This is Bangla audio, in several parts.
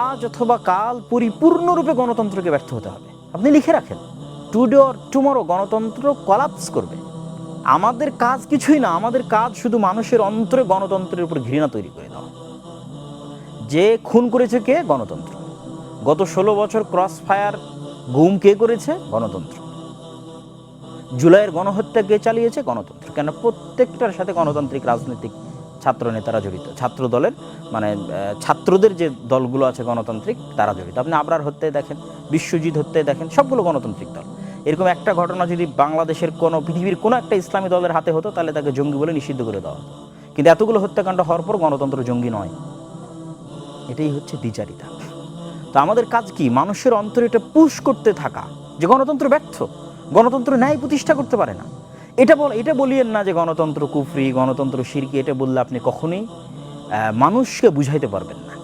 আজ অথবা কাল পরিপূর্ণরূপে গণতন্ত্রকে ব্যর্থ হতে হবে। আপনি লিখে রাখেন, টুডে অর টুমরো গণতন্ত্র কলাপস করবে। আমাদের কাজ কিছুই না, আমাদের কাজ শুধু মানুষের অন্তরে গণতন্ত্রের উপর ঘৃণা তৈরি করে দেওয়া। যে খুন করেছে কে? গণতন্ত্র। গত 16 বছর ক্রস ফায়ার গুম কে করেছে? গণতন্ত্র। জুলাইয়ের গণহত্যা কে চালিয়েছে? গণতন্ত্র। কেন? প্রত্যেকটার সাথে গণতান্ত্রিক রাজনৈতিক ছাত্র নেতারা জড়িত, ছাত্র দলের মানে ছাত্রদের যে দলগুলো আছে গণতান্ত্রিক, তারা জড়িত। আপনি আবরার হত্যায় দেখেন, বিশ্বজিৎ হত্যায় দেখেন, সবগুলো গণতান্ত্রিক দল। এরকম একটা ঘটনা যদি বাংলাদেশের কোনো, পৃথিবীর কোনো একটা ইসলামী দলের হাতে হতো, তাহলে তাকে জঙ্গি বলে নিষিদ্ধ করে দেওয়া হতো। কিন্তু এতগুলো হত্যাকাণ্ড হওয়ার পর গণতন্ত্র জঙ্গি নয়। এটাই হচ্ছে দ্বিচারিতা। তো আমাদের কাজ কি? মানুষের অন্তরে এটা পুশ করতে থাকা যে গণতন্ত্র ব্যর্থ, গণতন্ত্র ন্যায় প্রতিষ্ঠা করতে পারে না। এটা বলিয়েন না যে গণতন্ত্র কুফরি, গণতন্ত্র শিরকি। এটা বললে আপনি কখনোই মানুষকে বুঝাইতে পারবেন না।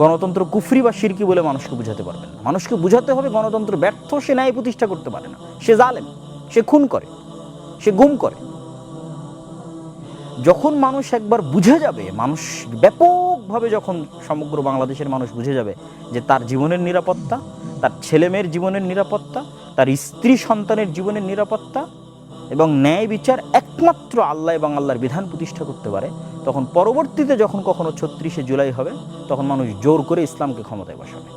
গণতন্ত্র কুফরি বা শিরকি বলে মানুষকে বুঝাতে পারবেন না। মানুষকে বুঝাতে হবে গণতন্ত্র ব্যর্থ, সে ন্যায় প্রতিষ্ঠা করতে পারে না, সে জালেম, সে খুন করে, সে গুম করে। যখন মানুষ একবার বুঝে যাবে, মানুষ ব্যাপকভাবে যখন সমগ্র বাংলাদেশের মানুষ বুঝে যাবে যে তার জীবনের নিরাপত্তা, তার ছেলেমেয়ের জীবনের নিরাপত্তা, তার স্ত্রী সন্তানের জীবনের নিরাপত্তা এবং ন্যায় বিচার একমাত্র আল্লাহ এবং আল্লাহর বিধান প্রতিষ্ঠা করতে পারে, তখন পরবর্তীতে যখন কখনো 36শে জুলাই হবে, তখন মানুষ জোর করে ইসলামকে ক্ষমতায় বসাবে।